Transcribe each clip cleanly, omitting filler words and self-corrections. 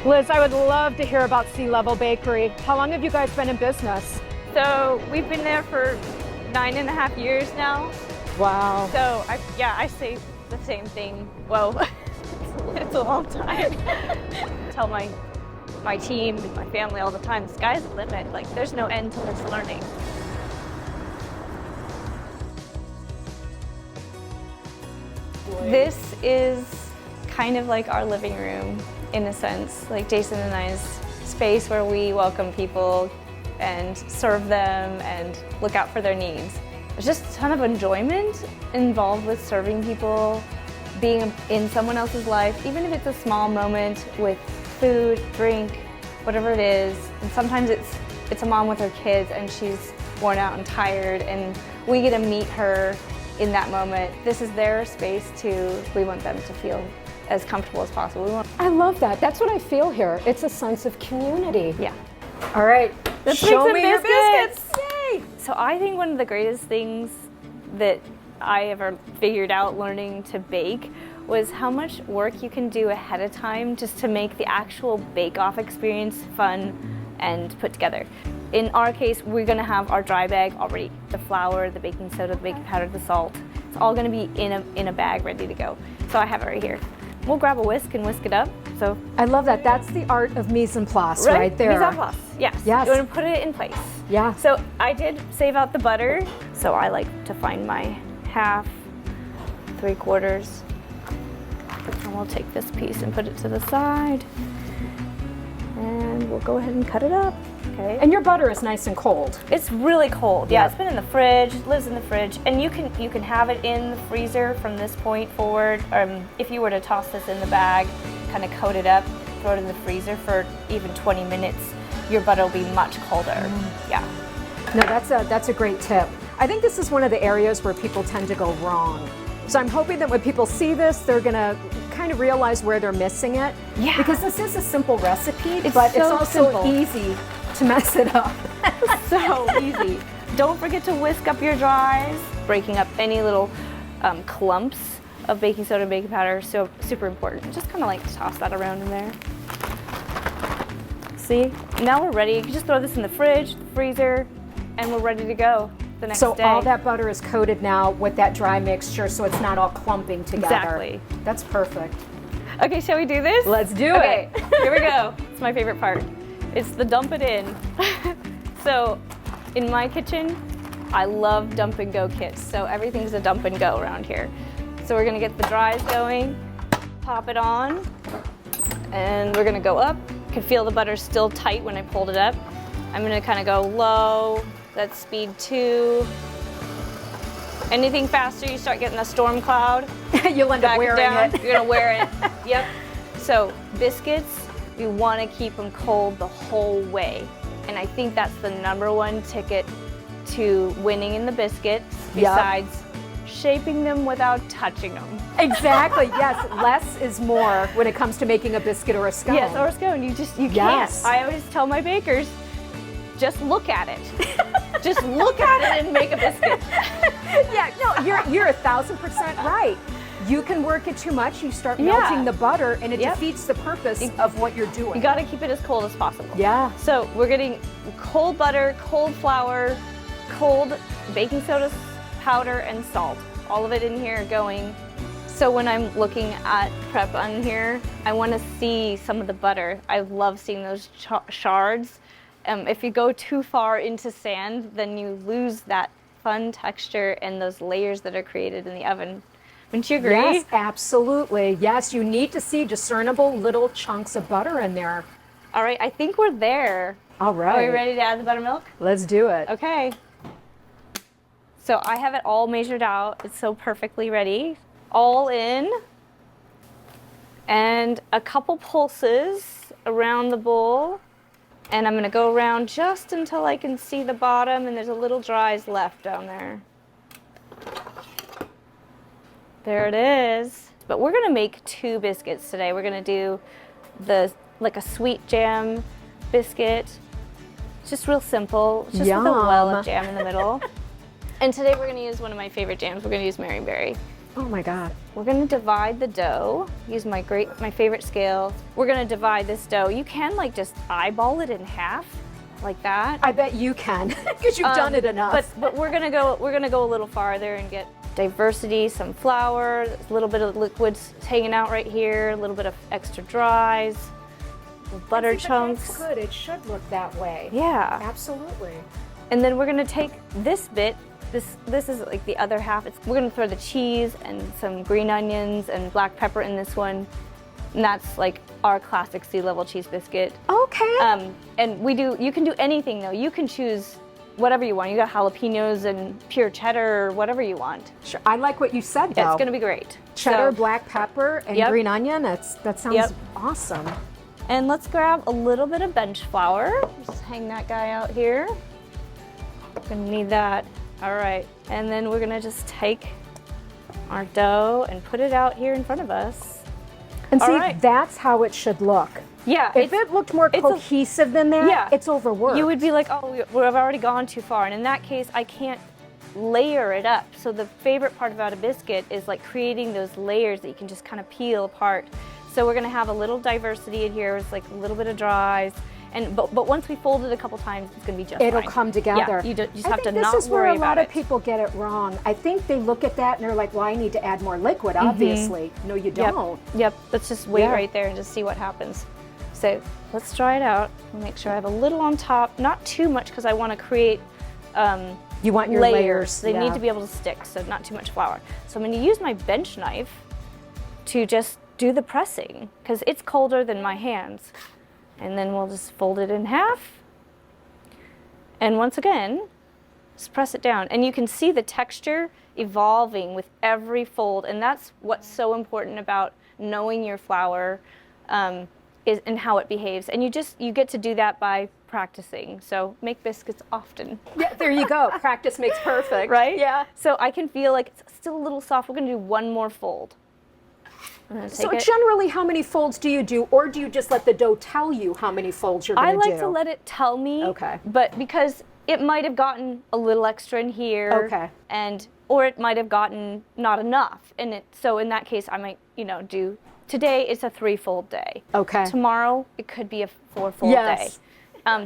Liz, I would love to hear about Sea Level Bakery. How long have you guys been in business? So we've been there for 9.5 years now. Wow. So I say the same thing. Well, it's a long time. Tell my team and my family all the time, the sky's the limit. Like, there's no end to this learning. This is kind of like our living room in a sense, like Jason and I's space where we welcome people and serve them and look out for their needs. There's just a ton of enjoyment involved with serving people, being in someone else's life, even if it's a small moment with food, drink, whatever it is. And sometimes it's a mom with her kids and she's worn out and tired, and we get to meet her in that moment. This is their space too. We want them to feel as comfortable as possible. I love that. That's what I feel here. It's a sense of community. Yeah. All right, Let's show make me some your biscuits. biscuits. Yay! So I think one of the greatest things that I ever figured out learning to bake was how much work you can do ahead of time just to make the actual bake-off experience fun and put together. In our case, we're gonna have our dry bag already. The flour, the baking soda, the baking powder, the salt. It's all gonna be in a bag ready to go. So I have it right here. We'll grab a whisk and whisk it up. So I love that. That's the art of mise en place right there. Mise en place, yes. Yes. You want to put it in place. Yeah. So I did save out the butter. So I like to find my 1/2, 3/4. And we'll take this piece and put it to the side. And we'll go ahead and cut it up. Okay. And your butter is nice and cold. It's really cold. Yeah, Yeah. it's been in the fridge, lives in the fridge, and you can have it in the freezer from this point forward. If you were to toss this in the bag, kind of coat it up, throw it in the freezer for even 20 minutes, your butter will be much colder. Yeah. No, that's a great tip. I think this is one of the areas where people tend to go wrong. So I'm hoping that when people see this, they're gonna kind of realize where they're missing it. Yeah. Because this is a simple recipe, It's but it's so also simple. easy to mess it up. So easy. Don't forget to whisk up your dries, breaking up any little clumps of baking soda and baking powder. So super important. Just kind of like toss that around in there. See, now we're ready. You can just throw this in the fridge, the freezer, and we're ready to go the next So day. all that butter is coated now with that dry mixture, so it's not all clumping together. Exactly. That's perfect. Okay, shall we do this? Let's do Okay, it. here we go. It's my favorite part. It's the dump it in. So in my kitchen, I love dump and go kits. So everything's a dump and go around here. So we're gonna get the dries going, pop it on, and we're gonna go up. You can feel the butter still tight when I pulled it up. I'm gonna kind of go low, that's speed 2. Anything faster, you start getting a storm cloud. You'll end up Back wearing down. it. You're gonna wear it. Yep. So biscuits, we want to keep them cold the whole way, and I think that's the #1 ticket to winning in the biscuits. Yep. Besides shaping them without touching them. Exactly. Yes. Less is more when it comes to making a biscuit or a scone. Yes, or a scone. You Yes. can't. I always tell my bakers, just look at it. Just look at it and make a biscuit. Yeah. No, you're 1,000% right. You can work it too much, you start melting the butter, and it Yep. defeats the purpose of what you're doing. You got to keep it as cold as possible. Yeah. So we're getting cold butter, cold flour, cold baking soda powder, and salt. All of it in here going. So when I'm looking at prep on here, I want to see some of the butter. I love seeing those shards. If you go too far into sand, then you lose that fun texture and those layers that are created in the oven. Wouldn't you agree? Yes, absolutely. Yes, you need to see discernible little chunks of butter in there. All right, I think we're there. All right. Are we ready to add the buttermilk? Let's do it. Okay. So I have it all measured out. It's so perfectly ready. All in. And a couple pulses around the bowl. And I'm gonna go around just until I can see the bottom, and there's a little dries left down there. There it is. But we're gonna make 2 biscuits today. We're gonna do like a sweet jam biscuit. It's just real simple, just Yum. with a well of jam in the middle. And today we're gonna use one of my favorite jams. We're gonna use Marionberry. Oh my God. We're gonna divide the dough. Use my favorite scale. We're gonna divide this dough. You can like just eyeball it in half, like that. I bet you can, because you've done it enough. But we're gonna go a little farther and get diversity, some flour, a little bit of liquids hanging out right here, a little bit of extra dries, butter chunks. That's good. It should look that way. Yeah. Absolutely. And then we're gonna take this bit. This is like the other half. We're gonna throw the cheese and some green onions and black pepper in this one. And that's like our classic sea-level cheese biscuit. Okay. And you can do anything though. You can choose whatever you want. You got jalapenos and pure cheddar or whatever you want. Sure. I like what you said though. Yeah, it's gonna be great. Cheddar, black pepper, and green onion. That sounds awesome. And let's grab a little bit of bench flour. Just hang that guy out here. Gonna need that. All right, and then we're gonna just take our dough and put it out here in front of us. And see, that's how it should look. Yeah. If it looked more cohesive than that, it's overworked. You would be like, oh, we've already gone too far. And in that case, I can't layer it up. So the favorite part about a biscuit is like creating those layers that you can just kind of peel apart. So we're gonna have a little diversity in here with like a little bit of dries. But once we fold it a couple times, it's going to be just It'll fine. come together. Yeah, you just have to not worry about it. This is where a lot of people get it wrong. I think they look at that and they're like, well, I need to add more liquid, obviously. No, you don't. Yep, let's just wait right there and just see what happens. So let's try it out. Make sure I have a little on top, not too much because I want to create you want your layers. They need to be able to stick, so not too much flour. So I'm going to use my bench knife to just do the pressing because it's colder than my hands. And then we'll just fold it in half. And once again, just press it down. And you can see the texture evolving with every fold. And that's what's so important about knowing your flour and how it behaves. And you get to do that by practicing. So make biscuits often. Yeah, there you go. Practice makes perfect. Right? Yeah. So I can feel like it's still a little soft. We're going to do one more fold. So generally, how many folds do you do, or do you just let the dough tell you how many folds you're going to do? I like to let it tell me. Okay. But because it might have gotten a little extra in here. Okay. Or it might have gotten not enough. So in that case, I might, do, today it's a 3-fold day. Okay. Tomorrow, it could be a 4-fold day.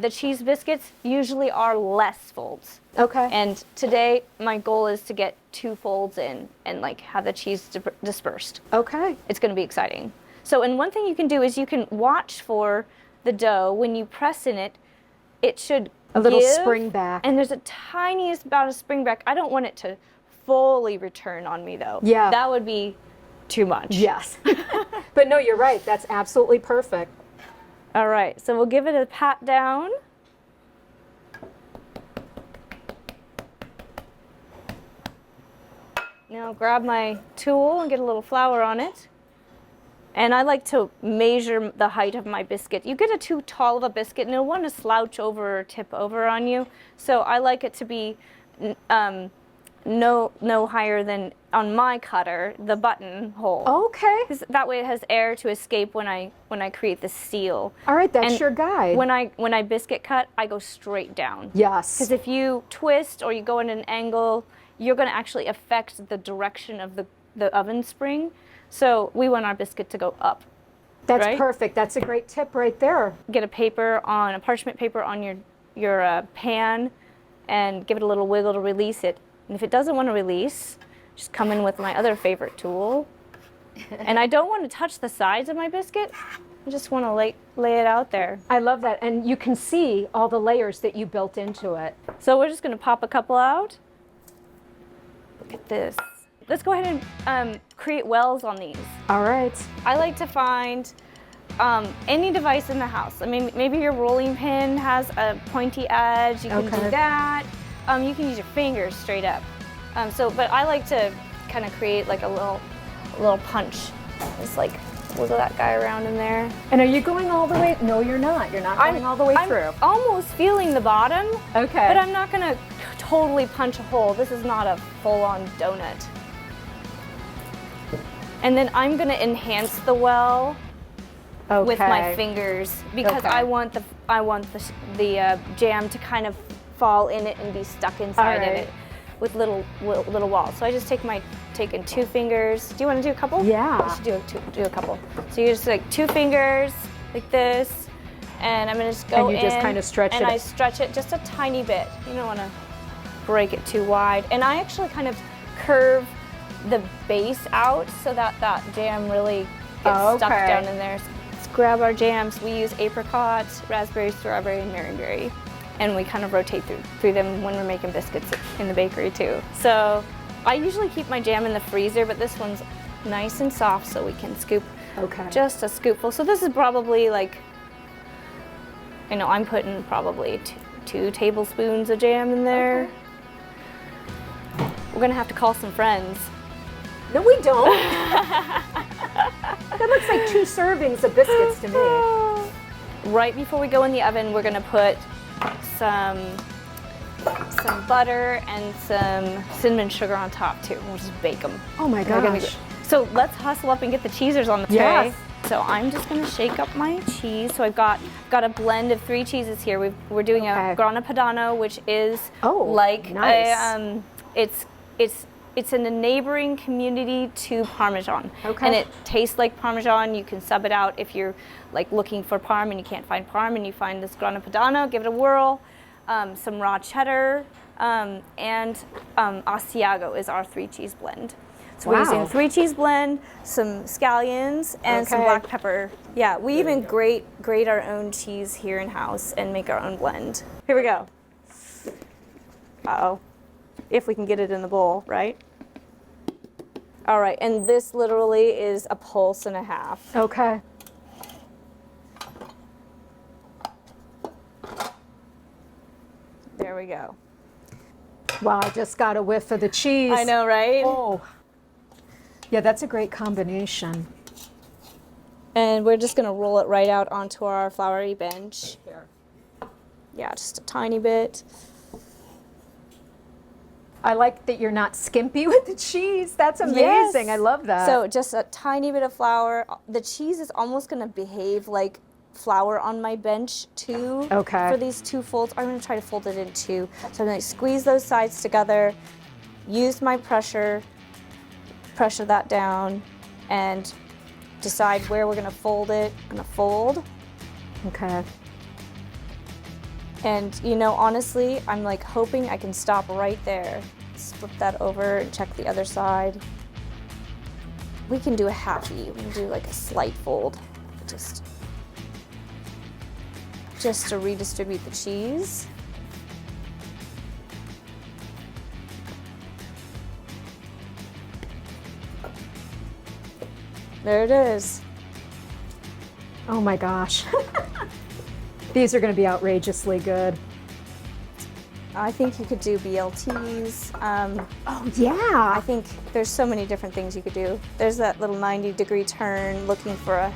The cheese biscuits usually are less folds. Okay. And today, my goal is to get 2 folds in and like have the cheese dispersed. Okay. It's going to be exciting. So, and one thing you can do is you can watch for the dough. When you press in it, it should a little spring back. And there's a tiniest amount of spring back. I don't want it to fully return on me though. Yeah. That would be too much. Yes. But no, you're right. That's absolutely perfect. All right, so we'll give it a pat down. Now grab my tool and get a little flour on it. And I like to measure the height of my biscuit. You get it too tall of a biscuit and it'll want to slouch over or tip over on you. So I like it to be no higher than, on my cutter, the buttonhole. Okay. Because that way it has air to escape when I create the seal. All right, that's your guide. When I biscuit cut, I go straight down. Yes. Because if you twist or you go in an angle, you're going to actually affect the direction of the oven spring. So we want our biscuit to go up. That's perfect. That's a great tip right there. Get a parchment paper on your pan and give it a little wiggle to release it. And if it doesn't want to release, just come in with my other favorite tool. And I don't want to touch the sides of my biscuit. I just want to lay it out there. I love that. And you can see all the layers that you built into it. So we're just going to pop a couple out. Look at this. Let's go ahead and create wells on these. All right. I like to find any device in the house. I mean, maybe your rolling pin has a pointy edge. You can do that. You can use your fingers straight up. But I like to kind of create like a little punch. Just like wiggle that guy around in there. And are you going all the way? No, you're not. You're not going all the way through. I'm almost feeling the bottom. Okay. But I'm not gonna totally punch a hole. This is not a full-on donut. And then I'm gonna enhance the well with my fingers because I want the jam to kind of fall in it and be stuck inside of it with little walls. So I just take in 2 fingers. Do you want to do a couple? Yeah. I should do a couple. So you just like 2 fingers like this, and I'm gonna just go in. And you just kind of stretch it. And I stretch it just a tiny bit. You don't want to break it too wide. And I actually kind of curve the base out so that that jam really gets stuck down in there. Let's grab our jams. We use apricot, raspberry, strawberry, and marionberry. And we kind of rotate through them when we're making biscuits in the bakery too. So I usually keep my jam in the freezer, but this one's nice and soft so we can scoop just a scoopful. So this is probably like, I know I'm putting probably 2 tablespoons of jam in there. Okay. We're gonna have to call some friends. No, we don't. That looks like 2 servings of biscuits to me. Right before we go in the oven, we're gonna put some butter and some cinnamon sugar on top too. We'll just bake them. Oh my gosh. So let's hustle up and get the cheesers on the tray. Yes. So I'm just gonna shake up my cheese. So I've got a blend of 3 cheeses here. We're doing a Grana Padano, which is like nice. It's in a neighboring community to Parmesan. Okay. And it tastes like Parmesan. You can sub it out if you're like looking for Parm and you can't find Parm and you find this Grana Padano, give it a whirl. Some raw cheddar, and Asiago is our 3 cheese blend. So we're using 3 cheese blend, some scallions, and some black pepper. Yeah, we even grate our own cheese here in house and make our own blend. Here we go. Uh-oh. If we can get it in the bowl, right? All right, and this literally is a pulse and a half. Okay. There we go. Wow, I just got a whiff of the cheese. I know, right? Oh. Yeah, that's a great combination. And we're just gonna roll it right out onto our floury bench. Here. Yeah, just a tiny bit. I like that you're not skimpy with the cheese. That's amazing. Yes. I love that. So just a tiny bit of flour. The cheese is almost gonna behave like flour on my bench too. Okay. For these 2 folds, I'm gonna try to fold it in 2. So I'm gonna squeeze those sides together, use my pressure that down, and decide where we're gonna fold it. I'm gonna fold. Okay. And you know, honestly, I'm like hoping I can stop right there. Just flip that over and check the other side. We can do a halfie. We can do like a slight fold. Just to redistribute the cheese. There it is. Oh my gosh. These are going to be outrageously good. I think you could do BLTs. Oh yeah. I think there's so many different things you could do. There's that little 90-degree turn, looking for a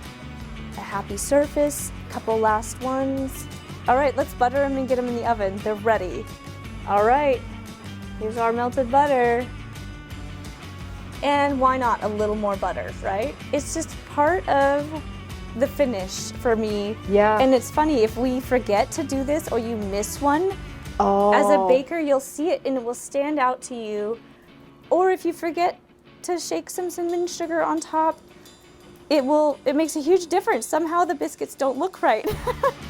happy surface. Couple last ones. All right, let's butter them and get them in the oven. They're ready. All right, here's our melted butter. And why not a little more butter, right? It's just part of the finish for me. Yeah. And it's funny, if we forget to do this or you miss one, as a baker, you'll see it and it will stand out to you. Or if you forget to shake some cinnamon sugar on top, it makes a huge difference. Somehow the biscuits don't look right.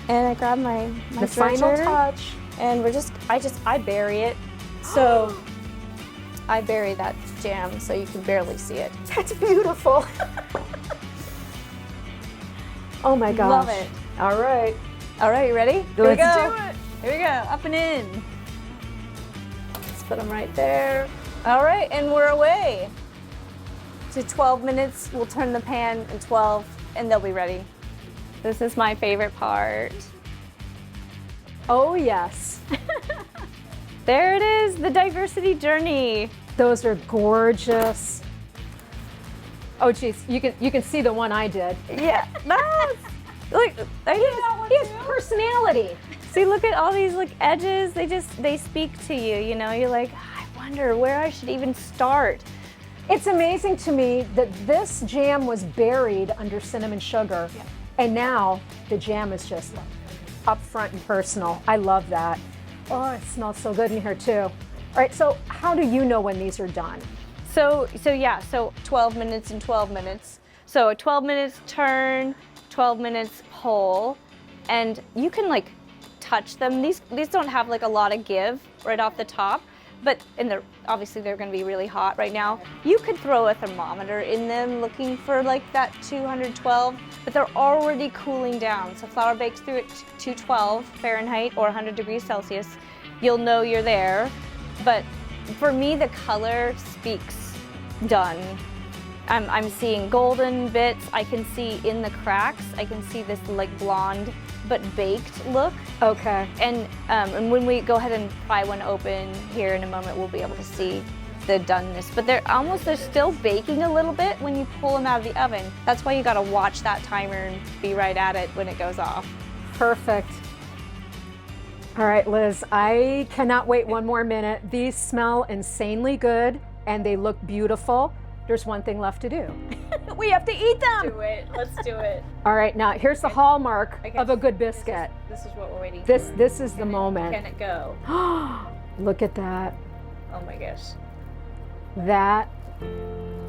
And I grab my the final touch. And I bury it. So I bury that jam so you can barely see it. That's beautiful. Oh my gosh. Love it. All right. All right, you ready? Let's do it. Here we go, up and in. Let's put them right there. All right, and we're away. To 12 minutes, we'll turn the pan in 12 and they'll be ready. This is my favorite part. Oh yes. There it is, the diversity journey. Those are gorgeous. Oh geez, you can see the one I did. Yeah, nice. Look, He has personality. See, look at all these like edges. They speak to you. You know, you're like, I wonder where I should even start. It's amazing to me that this jam was buried under cinnamon sugar, and now the jam is just up front and personal. I love that. Oh, it smells so good in here too. All right, so how do you know when these are done? So 12 minutes and 12 minutes. So a 12 minutes turn, 12 minutes pull, and you can like touch them. These don't have like a lot of give right off the top, but obviously they're going to be really hot right now. You could throw a thermometer in them looking for like that 212, but they're already cooling down. So flour bakes through at 212 Fahrenheit or 100 degrees Celsius. You'll know you're there. But for me, the color speaks done. I'm seeing golden bits. I can see in the cracks. I can see this like blonde but baked look. Okay. And when we go ahead and pry one open here in a moment, we'll be able to see the doneness. But they're still baking a little bit when you pull them out of the oven. That's why you got to watch that timer and be right at it when it goes off. Perfect. All right, Liz, I cannot wait one more minute. These smell insanely good and they look beautiful. There's one thing left to do. We have to eat them. Do it. Let's do it. All right, now here's the hallmark of a good biscuit. This is what we're waiting for. This is the moment. Can it go? Look at that. Oh my gosh. That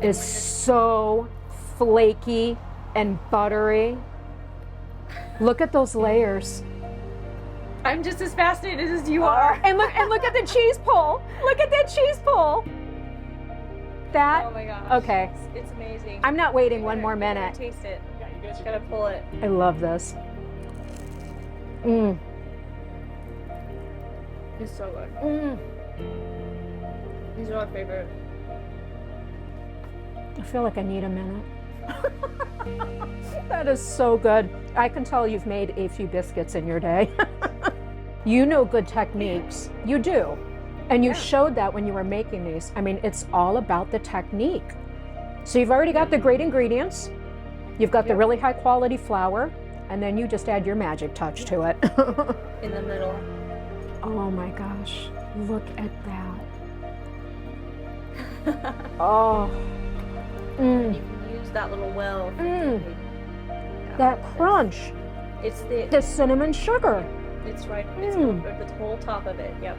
is so flaky and buttery. Look at those layers. I'm just as fascinated as you are. And look at the cheese pull. Look at that cheese pull. That. Oh my gosh. Okay. It's amazing. I'm not waiting one more minute. Taste it. Yeah, you guys gotta pull it. I love this. Mmm. It's so good. Mmm. These are my favorite. I feel like I need a minute. That is so good. I can tell you've made a few biscuits in your day. You know good techniques. You do. And you showed that when you were making these. I mean, it's all about the technique. So you've already got the great ingredients. You've got the really high quality flour, and then you just add your magic touch to it. In the middle. Oh my gosh, look at that. Oh. And you can use that little well. That crunch. It's the cinnamon sugar. It's right. It's the whole top of it. Yep.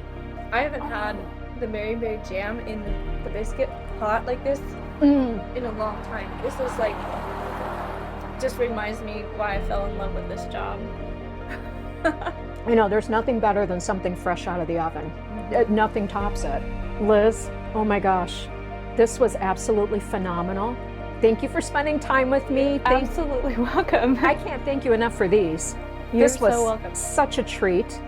I haven't had the Mary Berry jam in the biscuit hot like this in a long time. This is like, just reminds me why I fell in love with this job. You know, there's nothing better than something fresh out of the oven. Nothing tops it. Liz, oh my gosh, this was absolutely phenomenal. Thank you for spending time with me. Absolutely welcome. I can't thank you enough for these. You're This was so welcome. Such a treat.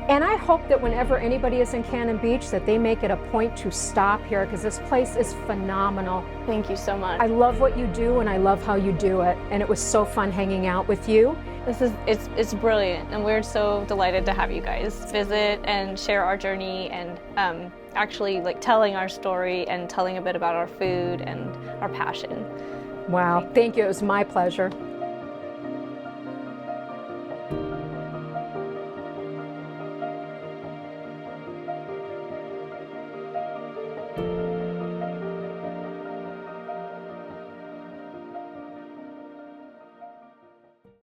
And I hope that whenever anybody is in Cannon Beach that they make it a point to stop here because this place is phenomenal. Thank you so much. I love what you do and I love how you do it. And it was so fun hanging out with you. It's brilliant, and we're so delighted to have you guys visit and share our journey and actually like telling our story and telling a bit about our food and our passion. Wow, thank you. It was my pleasure.